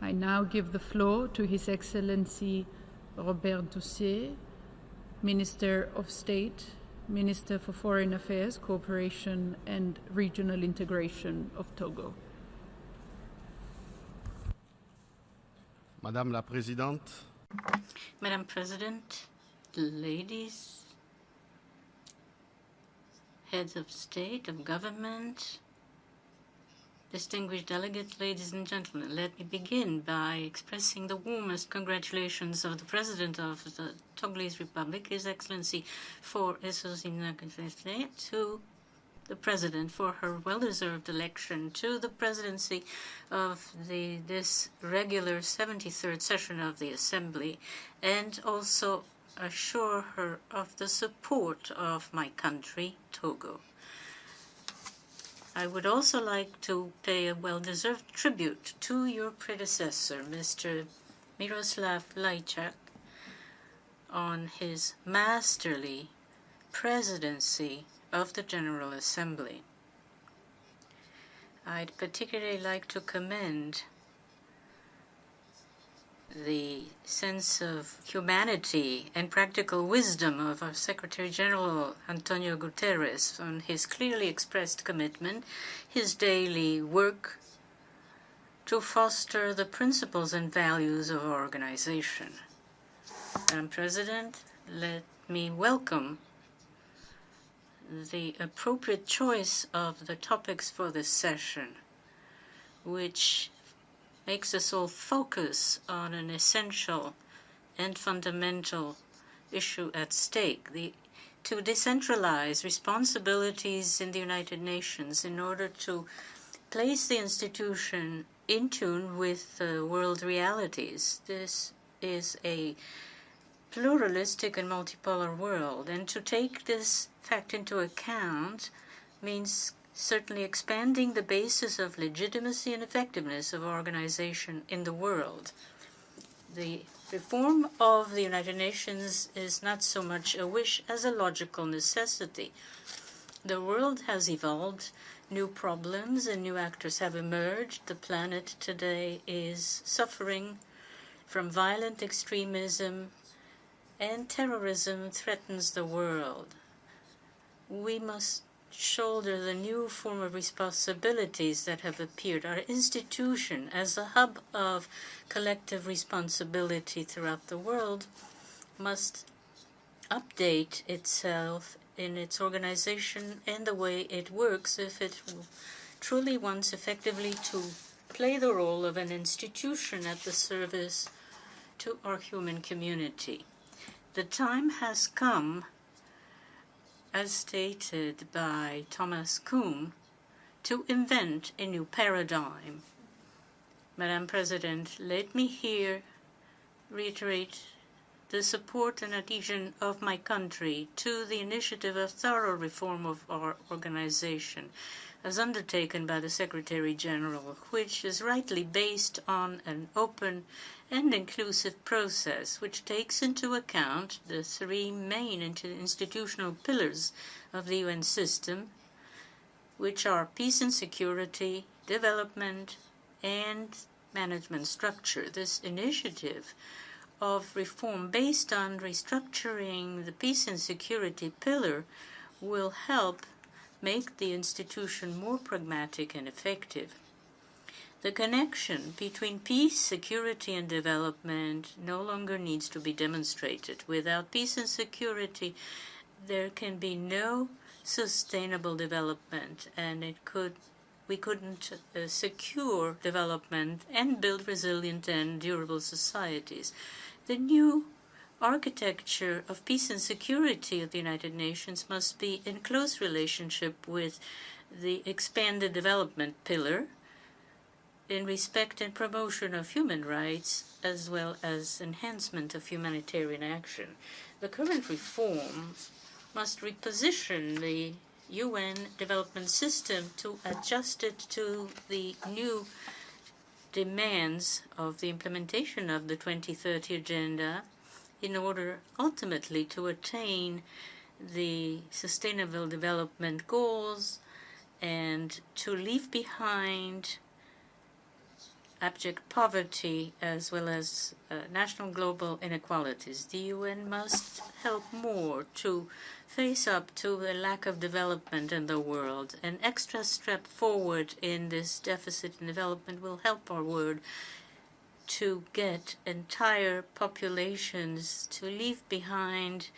I now give the floor to His Excellency Robert DUSSEY, Minister of State, Minister for Foreign Affairs, Cooperation and Regional Integration of Togo. Madame la Présidente, Madam President, ladies, heads of state, of government, distinguished delegates, ladies and gentlemen, let me begin by expressing the warmest congratulations of the President of the Togolese Republic, His Excellency for Essozine, to the President for her well-deserved election to the presidency of this regular 73rd session of the Assembly, and also assure her of the support of my country, Togo. I would also like to pay a well-deserved tribute to your predecessor, Mr. Miroslav Lajčák, on his masterly presidency of the General Assembly. I'd particularly like to commend the sense of humanity and practical wisdom of our Secretary General Antonio Guterres on his clearly expressed commitment, his daily work to foster the principles and values of our organization. Madam President, let me welcome the appropriate choice of the topics for this session, which makes us all focus on an essential and fundamental issue at stake, to decentralize responsibilities in the United Nations in order to place the institution in tune with world realities. This is a pluralistic and multipolar world, and to take this fact into account means certainly expanding the basis of legitimacy and effectiveness of organization in the world. The reform of the United Nations is not so much a wish as a logical necessity. The world has evolved, new problems and new actors have emerged. The planet today is suffering from violent extremism, and terrorism threatens the world. We must shoulder the new form of responsibilities that have appeared. Our institution, as a hub of collective responsibility throughout the world, must update itself in its organization and the way it works if it truly wants effectively to play the role of an institution at the service to our human community. The time has come, as stated by Thomas Kuhn, to invent a new paradigm. Madam President, let me here reiterate the support and adhesion of my country to the initiative of thorough reform of our organization, as undertaken by the Secretary General, which is rightly based on an open and inclusive process which takes into account the three main institutional pillars of the UN system, which are peace and security, development, and management structure. This initiative of reform based on restructuring the peace and security pillar will help make the institution more pragmatic and effective. The connection between peace, security, and development no longer needs to be demonstrated. Without peace and security, there can be no sustainable development, and we couldn't secure development and build resilient and durable societies. The new architecture of peace and security of the United Nations must be in close relationship with the expanded development pillar, in respect and promotion of human rights, as well as enhancement of humanitarian action. The current reform must reposition the UN development system to adjust it to the new demands of the implementation of the 2030 Agenda in order ultimately to attain the Sustainable Development Goals and to leave behind abject poverty as well as national global inequalities. The UN must help more to face up to the lack of development in the world. An extra step forward in this deficit in development will help our world to get entire populations to leave behind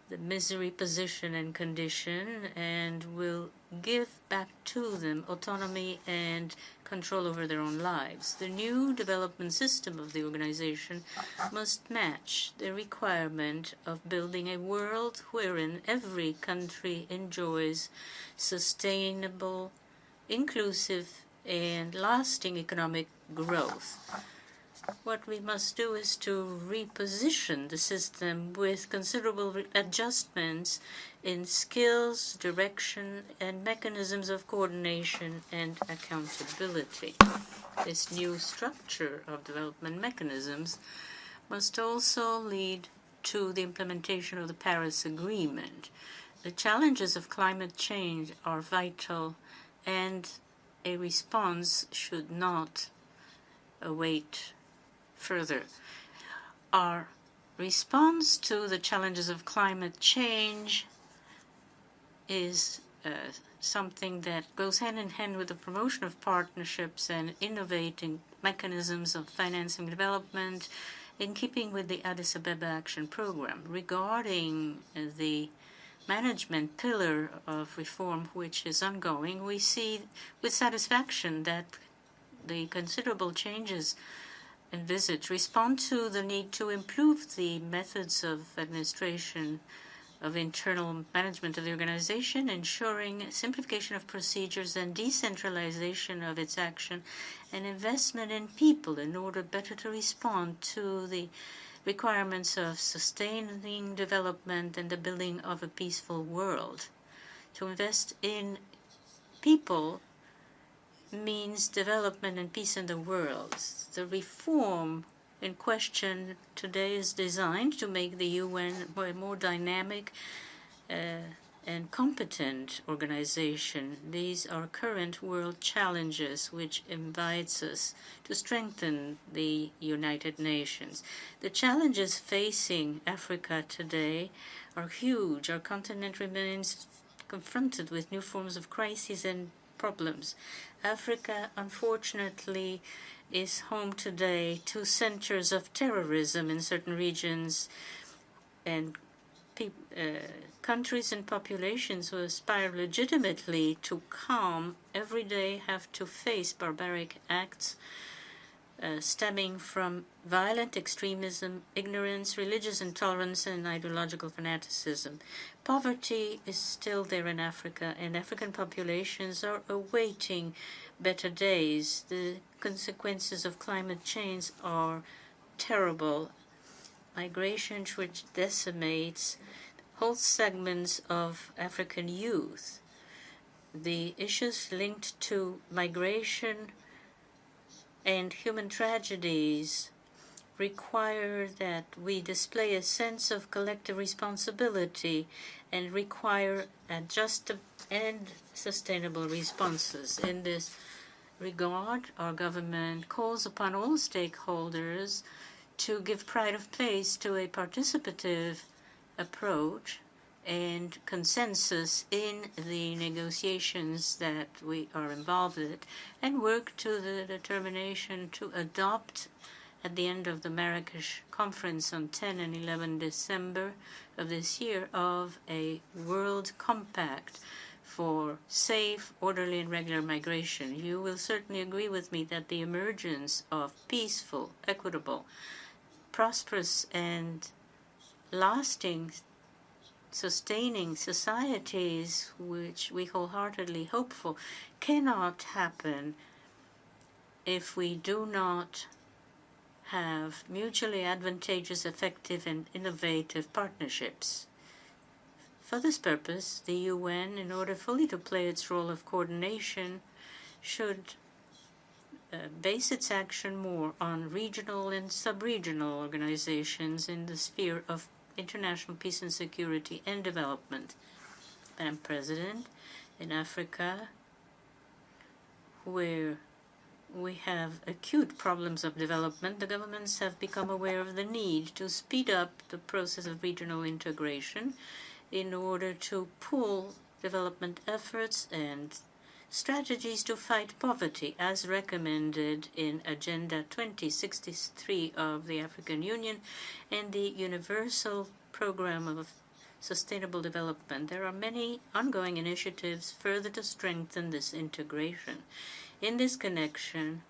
the misery position and condition, and will give back to them autonomy and control over their own lives. The new development system of the organization must match the requirement of building a world wherein every country enjoys sustainable, inclusive, and lasting economic growth. What we must do is to reposition the system with considerable adjustments in skills, direction, and mechanisms of coordination and accountability. This new structure of development mechanisms must also lead to the implementation of the Paris Agreement. The challenges of climate change are vital, and a response should not await further. Our response to the challenges of climate change is something that goes hand in hand with the promotion of partnerships and innovating mechanisms of financing development in keeping with the Addis Ababa Action Program. Regarding the management pillar of reform, which is ongoing, we see with satisfaction that the considerable changes envisaged respond to the need to improve the methods of administration of internal management of the organization, ensuring simplification of procedures and decentralization of its action, and investment in people in order better to respond to the requirements of sustaining development and the building of a peaceful world. To invest in people means development and peace in the world. The reform in question today is designed to make the UN a more dynamic and competent organization. These are current world challenges which invites us to strengthen the United Nations. The challenges facing Africa today are huge. Our continent remains confronted with new forms of crises and problems. Africa, unfortunately, is home today to centers of terrorism in certain regions, and countries and populations who aspire legitimately to calm every day have to face barbaric acts stemming from violent extremism, ignorance, religious intolerance, and ideological fanaticism. Poverty is still there in Africa, and African populations are awaiting better days. The consequences of climate change are terrible. Migration which decimates whole segments of African youth. The issues linked to migration and human tragedies require that we display a sense of collective responsibility and require just and sustainable responses. In this regard, our government calls upon all stakeholders to give pride of place to a participative approach and consensus in the negotiations that we are involved in, and work to the determination to adopt at the end of the Marrakesh conference on 10 and 11 December of this year of a World Compact for safe, orderly, and regular migration. You will certainly agree with me that the emergence of peaceful, equitable, prosperous, and lasting sustaining societies, which we wholeheartedly hope for, cannot happen if we do not have mutually advantageous, effective, and innovative partnerships. For this purpose, the UN, in order fully to play its role of coordination, should base its action more on regional and sub-regional organizations in the sphere of international peace and security and development. Madam President, in Africa, where we have acute problems of development, the governments have become aware of the need to speed up the process of regional integration in order to pull development efforts and strategies to fight poverty, as recommended in Agenda 2063 of the African Union and the Universal Programme of Sustainable Development. There are many ongoing initiatives further to strengthen this integration. In this connection,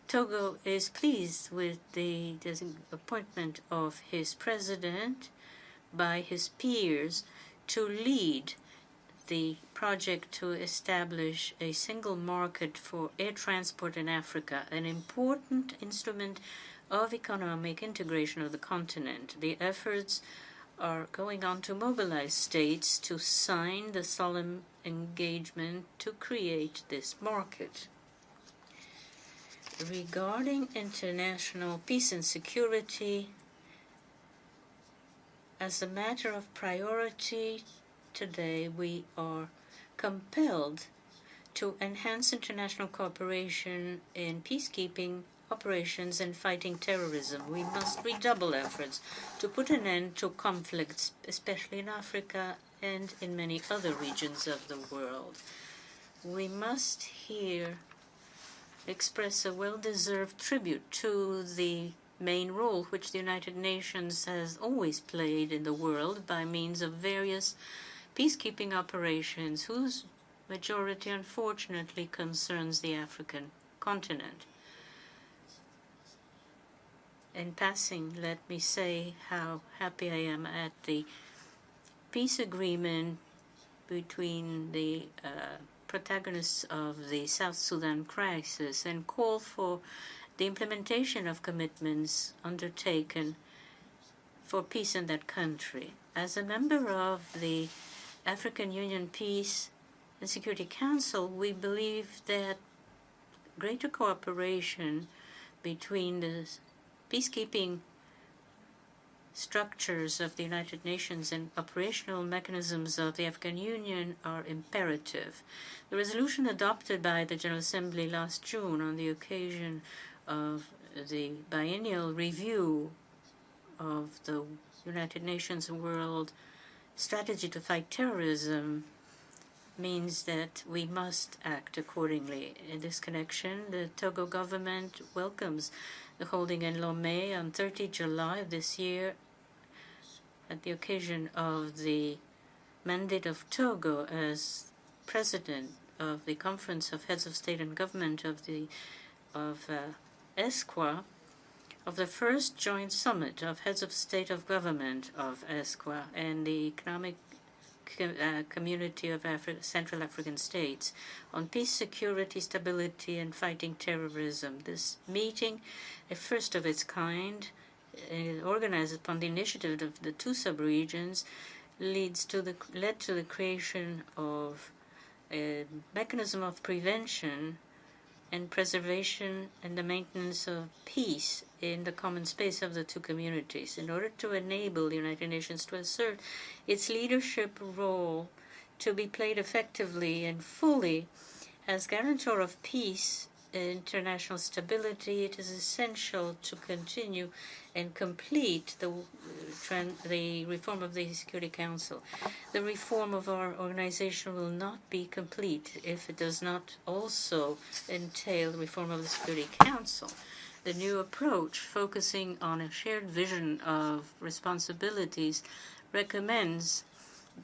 Togo is pleased with the appointment of his president by his peers to lead the project to establish a single market for air transport in Africa, an important instrument of economic integration of the continent. The efforts are going on to mobilize states to sign the solemn engagement to create this market. Regarding international peace and security, as a matter of priority today, we are compelled to enhance international cooperation in peacekeeping operations and fighting terrorism. We must redouble efforts to put an end to conflicts, especially in Africa and in many other regions of the world. We must here express a well-deserved tribute to the main role which the United Nations has always played in the world by means of various peacekeeping operations whose majority unfortunately concerns the African continent. In passing, let me say how happy I am at the peace agreement between the protagonists of the South Sudan crisis and call for the implementation of commitments undertaken for peace in that country. As a member of the African Union Peace and Security Council, we believe that greater cooperation between the peacekeeping structures of the United Nations and operational mechanisms of the African Union are imperative. The resolution adopted by the General Assembly last June on the occasion of the biennial review of the United Nations World Strategy to Fight Terrorism means that we must act accordingly. In this connection, the Togo government welcomes the holding in Lomé on 30 July of this year at the occasion of the mandate of Togo as president of the Conference of Heads of State and Government of ESCWA, of the first joint summit of heads of state of government of ESCWA and the Economic Community of Central African States on peace, security, stability, and fighting terrorism. This meeting, a first of its kind, organized upon the initiative of the two sub-regions, led to the creation of a mechanism of prevention and preservation and the maintenance of peace in the common space of the two communities in order to enable the United Nations to assert its leadership role to be played effectively and fully as guarantor of peace and international stability. It is essential to continue and complete the reform of the Security Council. The reform of our organization will not be complete if it does not also entail the reform of the Security Council. The new approach, focusing on a shared vision of responsibilities, recommends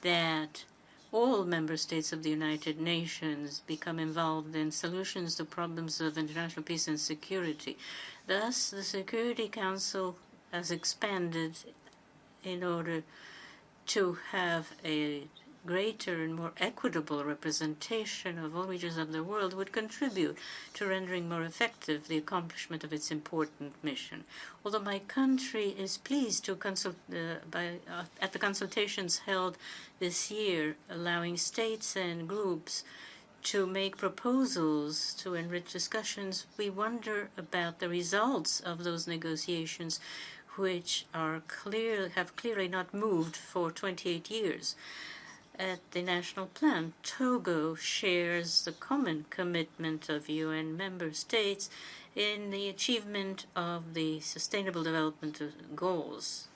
that all member states of the United Nations become involved in solutions to problems of international peace and security. Thus, the Security Council has expanded in order to have a greater and more equitable representation of all regions of the world, would contribute to rendering more effective the accomplishment of its important mission. Although my country is pleased to consult at the consultations held this year, allowing states and groups to make proposals to enrich discussions, we wonder about the results of those negotiations, which have clearly not moved for 28 years. at the national plan, Togo shares the common commitment of UN member states in the achievement of the Sustainable Development Goals.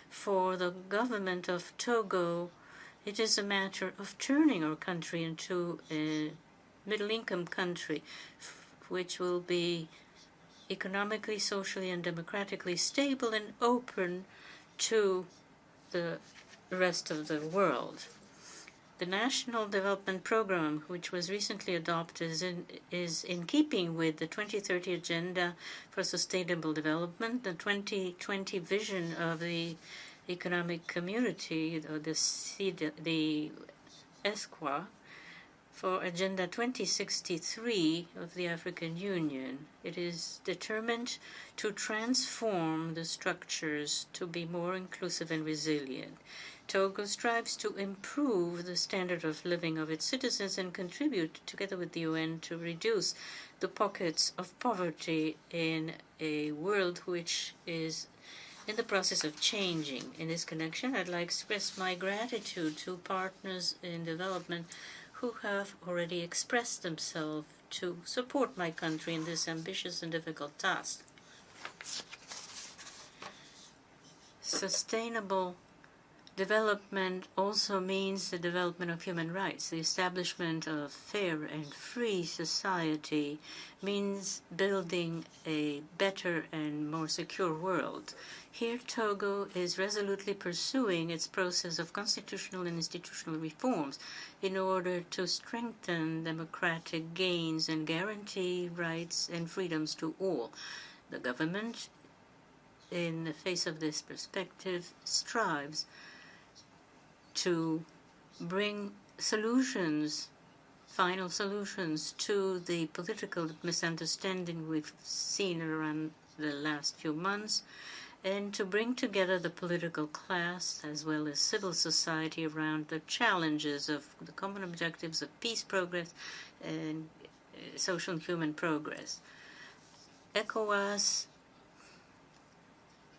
For the government of Togo, it is a matter of turning our country into a middle-income country, which will be economically, socially, and democratically stable and open to the rest of the world. The National Development Program, which was recently adopted, is in keeping with the 2030 Agenda for Sustainable Development, the 2020 vision of the Economic Community, or the ESCWA, for Agenda 2063 of the African Union. It is determined to transform the structures to be more inclusive and resilient. Togo strives to improve the standard of living of its citizens and contribute, together with the UN, to reduce the pockets of poverty in a world which is in the process of changing. In this connection, I'd like to express my gratitude to partners in development who have already expressed themselves to support my country in this ambitious and difficult task. Sustainable development also means the development of human rights. The establishment of fair and free society means building a better and more secure world. Here, Togo is resolutely pursuing its process of constitutional and institutional reforms in order to strengthen democratic gains and guarantee rights and freedoms to all. The government, in the face of this perspective, strives to bring solutions, final solutions, to the political misunderstanding we've seen around the last few months, and to bring together the political class as well as civil society around the challenges of the common objectives of peace, progress, and social and human progress. ECOWAS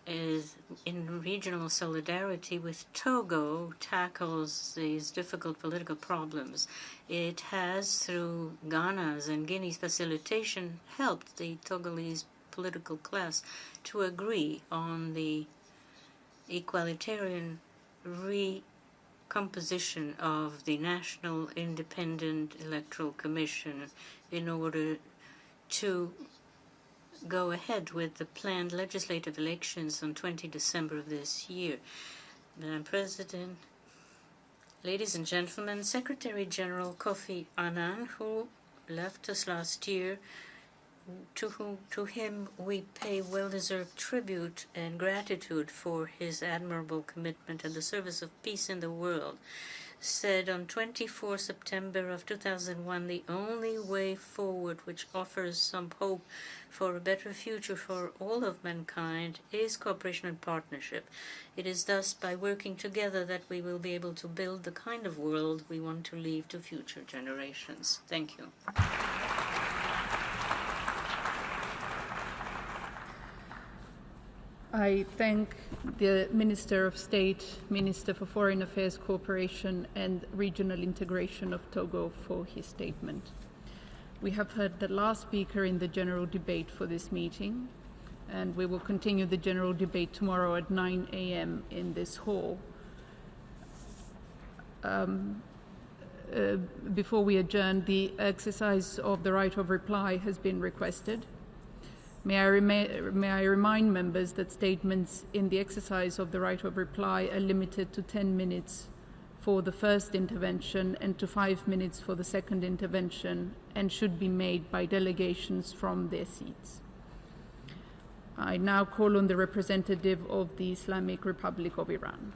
is in regional solidarity with Togo, tackles these difficult political problems. It has, through Ghana's and Guinea's facilitation, helped the Togolese political class to agree on the equalitarian recomposition of the National Independent Electoral Commission in order to go ahead with the planned legislative elections on 20 December of this year. Madam President, ladies and gentlemen, Secretary General Kofi Annan, who left us last year, to him we pay well-deserved tribute and gratitude for his admirable commitment and the service of peace in the world, said on 24 September of 2001, the only way forward which offers some hope for a better future for all of mankind is cooperation and partnership. It is thus by working together that we will be able to build the kind of world we want to leave to future generations. Thank you. I thank the Minister of State, Minister for Foreign Affairs, Cooperation and Regional Integration of Togo for his statement. We have heard the last speaker in the general debate for this meeting, and we will continue the general debate tomorrow at 9 a.m. in this hall. Before we adjourn, the exercise of the right of reply has been requested. May I remind members that statements in the exercise of the right of reply are limited to 10 minutes for the first intervention and to 5 minutes for the second intervention, and should be made by delegations from their seats. I now call on the representative of the Islamic Republic of Iran.